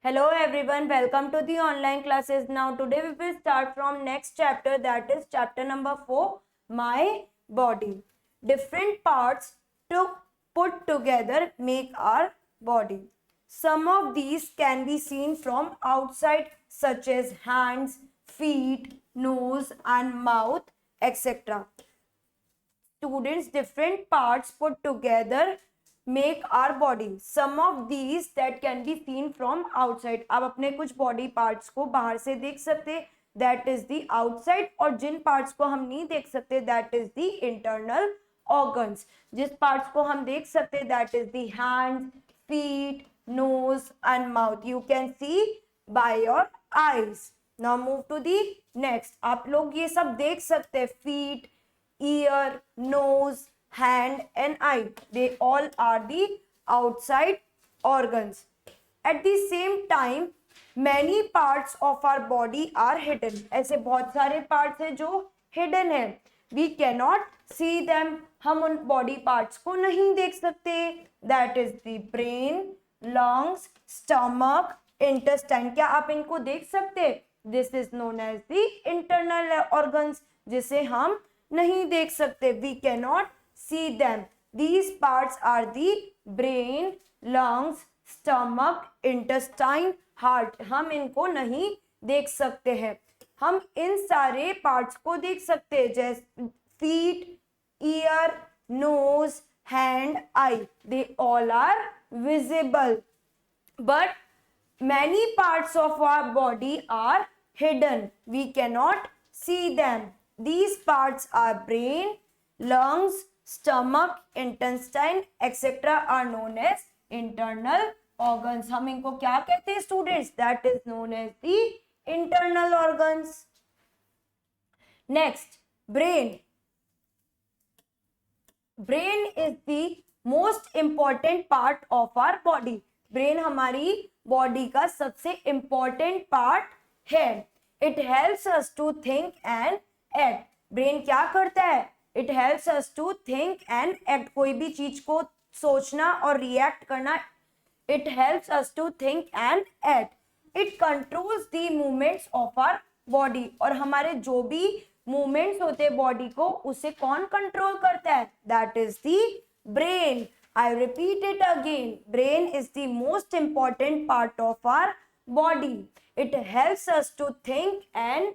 Hello everyone, welcome to the online classes. Now today we will start from next chapter, that is chapter number 4, My Body. Different parts to put together make our body. Some of these can be seen from outside such as hands, feet, nose and mouth, etc. Students, different parts put together make our body. Some of these that can be seen from outside. आप अपने कुछ body parts को बाहर से देख सकते, that is the outside, और जिन parts को हम नहीं देख सकते, that is the internal organs. जिस parts को हम देख सकते, that is the hands, feet, nose and mouth. You can see by your eyes. Now move to the next. आप लोग ये सब देख सकते, feet, ear, nose, hand and eye. They all are the outside organs. At the same time, many parts of our body are hidden. ऐसे बहुत सारे parts हैं जो hidden हैं. We cannot see them. हम उन body parts को नहीं देख सकते. That is the brain, lungs, stomach, intestine. क्या आप इनको देख सकते? This is known as the internal organs, जिसे हम नहीं देख सकते. We cannot see them. These parts are the brain, lungs, stomach, intestine, heart. हम इनको नहीं देख सकते हैं. हम इन सारे parts को देख सकते हैं, जैसे feet, ear, nose, hand, eye. They all are visible. But many parts of our body are hidden. We cannot see them. These parts are brain, lungs, stomach, intestine, etc. are known as internal organs. हम इनको क्या कहते हैं students? That is known as the internal organs. Next, brain. Brain is the most important part of our body. Brain हमारी body का सबसे important part है. It helps us to think and act. Brain क्या करता है? It helps us to think and act. कोई भी चीज को सोचना और रिएक्ट करना. It helps us to think and act. It controls the movements of our body. और हमारे जो भी मूवमेंट्स होते हैं बॉडी को, उसे कौन कंट्रोल करता है? That is the brain. I repeat it again. Brain is the most important part of our body. It helps us to think and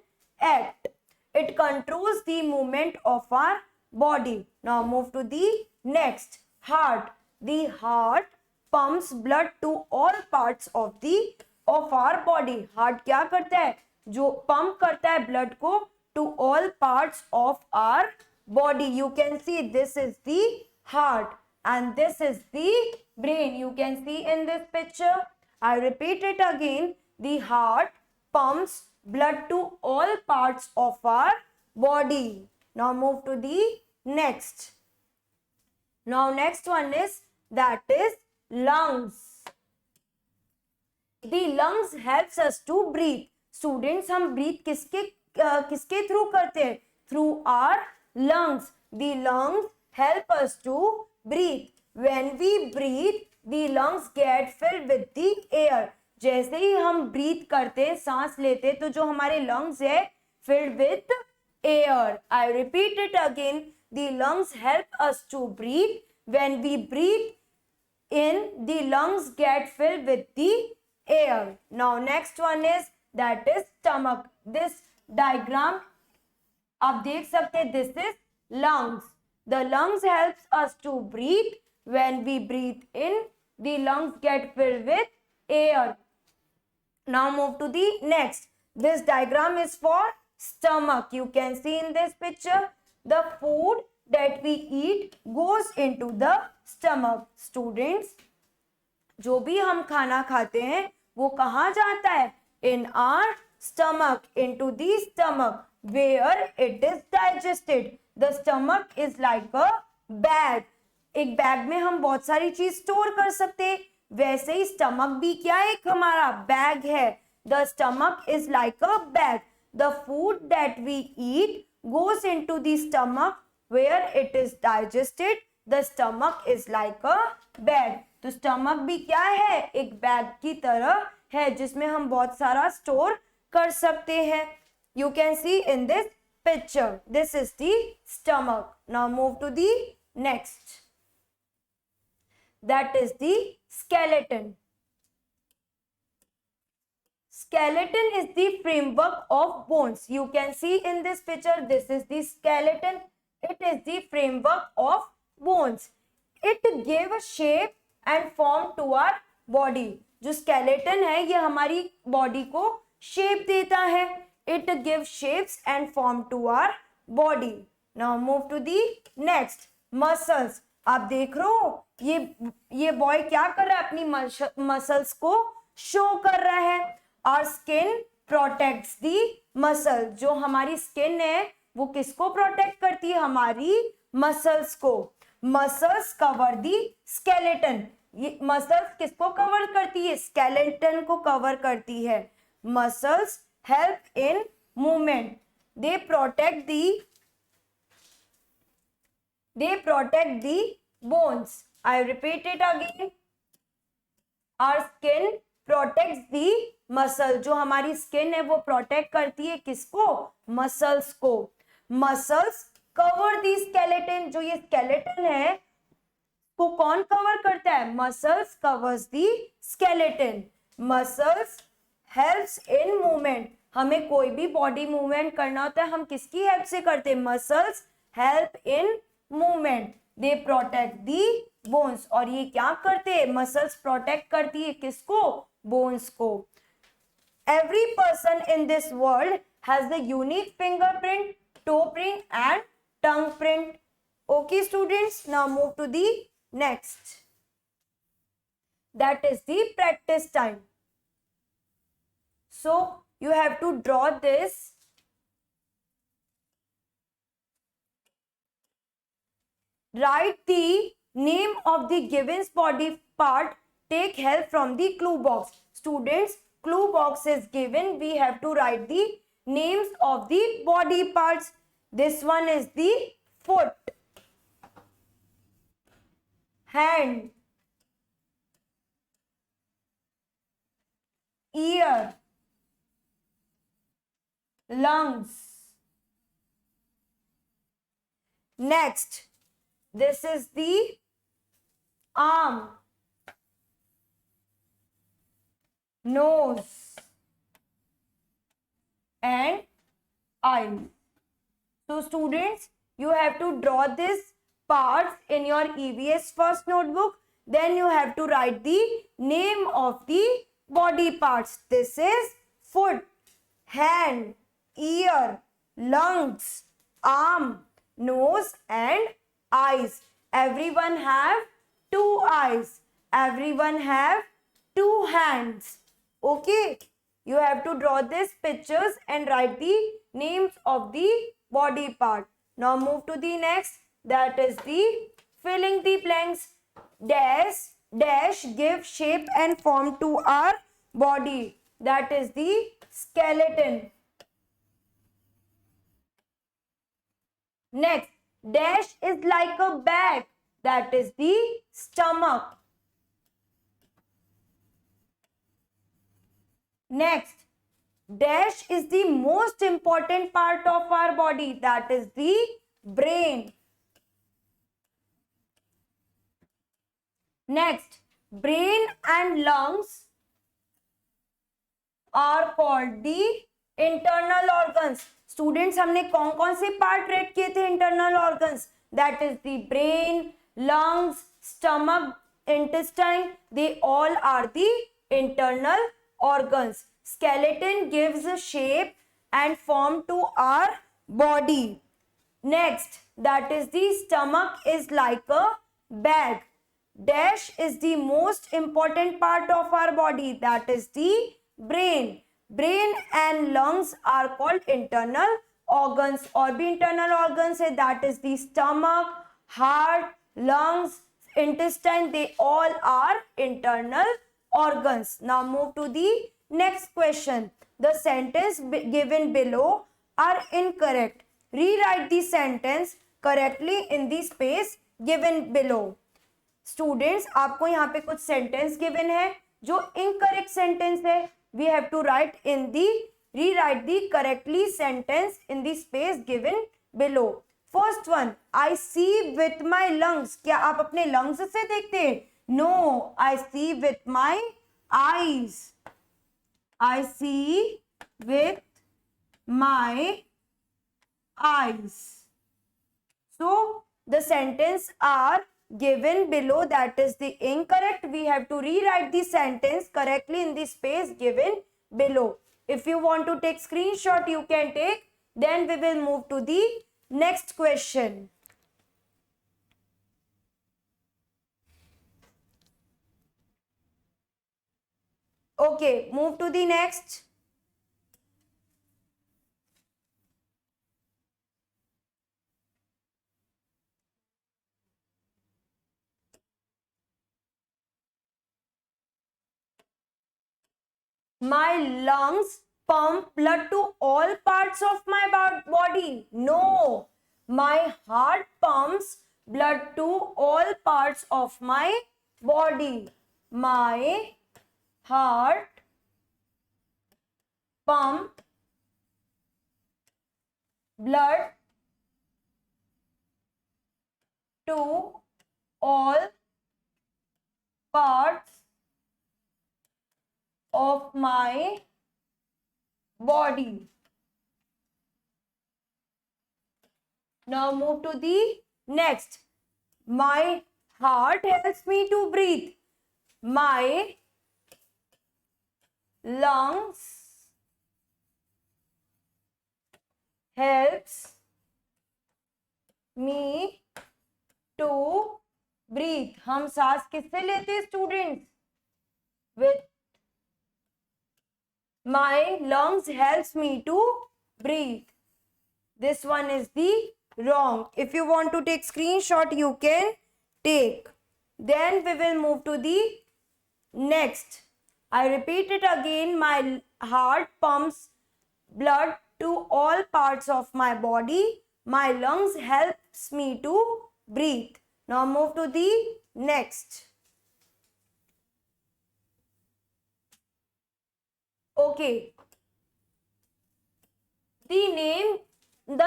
act. It controls the movement of our body. Now move to the next. Heart. The heart pumps blood to all parts of our body. Heart क्या करता है? जो pump करता है blood को to all parts of our body. You can see this is the heart and this is the brain. You can see in this picture. I repeat it again. The heart pumps blood to all parts of our body. Now move to the next. Now next one is, that is lungs. The lungs helps us to breathe. Students, हम breathe किसके through करते हैं? Through our lungs. The lungs help us to breathe. When we breathe, the lungs get filled with the air. जैसे ही हम breathe करते, सांस लेते, तो जो हमारे लंग्स है filled with air. I repeat it again. The lungs help us to breathe. When we breathe in, the lungs get filled with the air. Now next one is, that is stomach. This diagram आप देख सकते, this is lungs. The lungs helps us to breathe. When we breathe in, the lungs get filled with air. Now move to the next. This diagram is for stomach. You can see in this picture, the food that we eat goes into the stomach. Students, जो भी हम खाना खाते हैं वो कहाँ जाता है? In our stomach, into the stomach, where it is digested. The stomach is like a bag. एक बैग में हम बहुत सारी चीज स्टोर कर सकते हैं, वैसे ही स्टमक भी क्या है? एक हमारा बैग है. The stomach is like a bag. The food that we eat goes into the stomach where it is digested. The stomach is like a bag. तो स्टमक भी क्या है? एक बैग की तरह है जिसमें हम बहुत सारा स्टोर कर सकते हैं. You can see in this picture. This is the stomach. Now move to the next. That is the skeleton. Skeleton is the framework of bones. You can see in this picture, this is the skeleton. It is the framework of bones. It gave a shape and form to our body. जो skeleton है ये हमारी body को shape देता है. It gives shapes and form to our body. Now move to the next. Muscles. आप देख रहे हो ये बॉय क्या कर रहा है, अपनी मसल्स को शो कर रहा है. Our skin protects the muscle. जो हमारी स्किन है वो किसको प्रोटेक्ट करती है, हमारी मसल्स को. Muscles cover the skeleton. ये मसल्स किसको कवर करती है, स्केलेटन को कवर करती है. Muscles help in movement. They protect the bones. I repeat it again. Our skin protects the muscle. जो हमारी स्किन है वो प्रोटेक्ट करती है किसको, मसल्स को. Muscles cover the skeleton. जो ये स्केलेटन है को कौन कवर करता है, muscles covers the skeleton. Muscles helps in movement. हमें कोई भी बॉडी मूवमेंट करना होता है हम किसकी हेल्प से करते हैं, muscles help in movement. They protect the bones. और ये क्या करते हैं, मसल्स प्रोटेक्ट करती है किसको, बोन्स को. Every person in this world has the unique fingerprint, toe print and tongue print. Okay students, now move to the next. That is the practice time. So you have to draw this. Write the name of the given body part. Take help from the clue box. Students, clue box is given. We have to write the names of the body parts. This one is the foot, hand, ear, lungs. Next, this is the arm, nose and eye. So students, you have to draw this parts in your EVS first notebook. Then you have to write the name of the body parts. This is foot, hand, ear, lungs, arm, nose and eyes. Everyone have 2 eyes. Everyone have 2 hands. Okay. You have to draw these pictures and write the names of the body part. Now move to the next. That is the filling the blanks. Dash give shape and form to our body. That is the skeleton. Next, dash is like a bag. That is the stomach. Next, dash is the most important part of our body. That is the brain. Next, brain and lungs are called the internal organs. Students, हमने कौन कौन से part red किए थे internal organs? That is the brain, lungs, stomach, intestine. They all are the internal organs. Skeleton gives a shape and form to our body. Next, that is the stomach is like a bag. Dash is the most important part of our body. That is the brain. Brain and lungs are called internal organs. और भी internal organs है. That is the stomach, heart, lungs, intestine. They all are internal organs. Now move to the next question. The sentence given below are incorrect. Rewrite the sentence correctly in the space given below. Students, आपको यहाँ पे कुछ sentence given है. जो incorrect sentence है we have to write in the rewrite the correctly sentence in the space given below. First one, I see with my lungs. क्या आप अपने lungs से देखते हैं? No, I see with my eyes. I see with my eyes. So the sentence are given below, that is the incorrect. We have to rewrite the sentence correctly in the space given below. If you want to take screenshot, you can take. Then we will move to the next question. Okay, move to the next. My lungs pump blood to all parts of my body. No, my heart pumps blood to all parts of my body. My heart pump blood to all parts of my body. Now move to the next. My heart helps me to breathe. My lungs helps me to breathe. हम सांस किससे लेते हैं students? With my lungs helps me to breathe. This one is the wrong. If you want to take screenshot, you can take. Then we will move to the next. I repeat it again. My heart pumps blood to all parts of my body. My lungs helps me to breathe. Now move to the next. Okay. The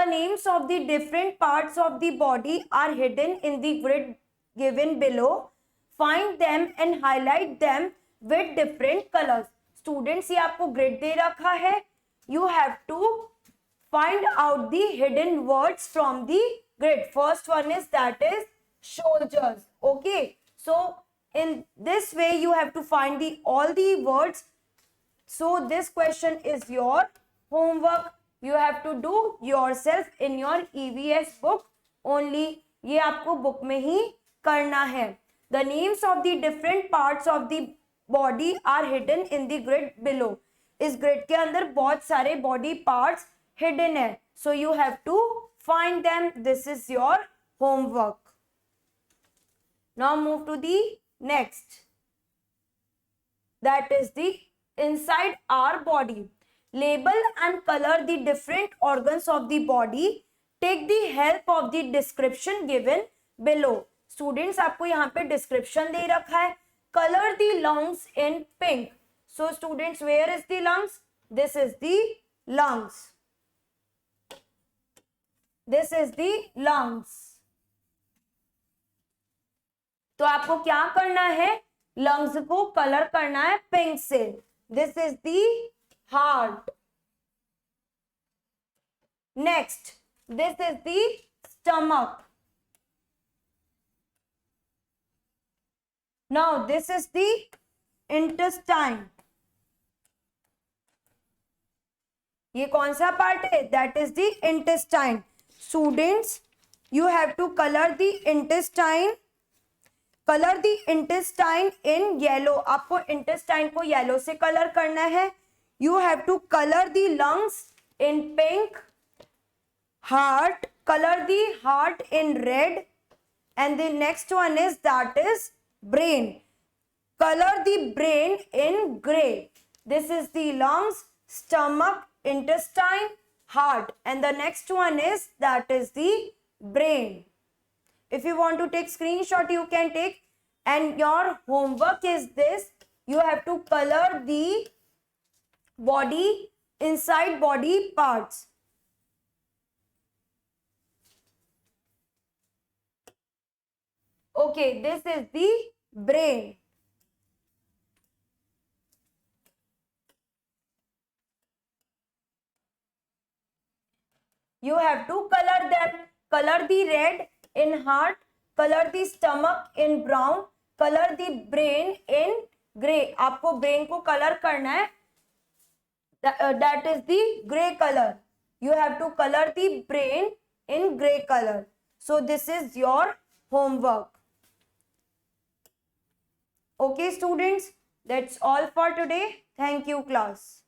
names of the different parts of the body are hidden in the grid given below. Find them and highlight them with different colors. Students, ये आपको grid दे रखा है. You have to find out the hidden words from the grid. First one is that is soldiers. Okay. So in this way you have to find all the words. So this question is your homework. You have to do yourself in your EVS book only. ये आपको book में ही करना है. The names of the different parts of the body are hidden in the grid below. इस grid के अंदर बहुत सारे body parts hidden है. So you have to find them. This is your homework. Now move to the next. That is the inside our body. Label and color the different organs of the body. Take the help of the description given below. Students, आपको यहाँ पे description दे रखा है. Color the lungs in pink. So students, where is the lungs? This is the lungs. This is the lungs. तो आपको क्या करना है? Lungs को color करना है pink से. This is the heart. Next, this is the stomach. Now this is the intestine. ये कौन सा पार्ट है? That is the intestine. Students, you have to color the intestine. Color the intestine in yellow. आपको intestine को yellow से color करना है. You have to color the lungs in pink. Heart, color the heart in red. And the next one is that is brain. Color the brain in gray. This is the lungs, stomach, intestine, heart. And the next one is that is the brain. If you want to take screenshot, you can take. And your homework is this. you have to color the body, inside body parts. Okay, this is the brain. You have to color them. Color the red in heart, color the stomach in brown, color the brain in gray. आपको brain को color करना है. That is the gray color. You have to color the brain in gray color. So this is your homework. Okay, students, that's all for today. Thank you, class.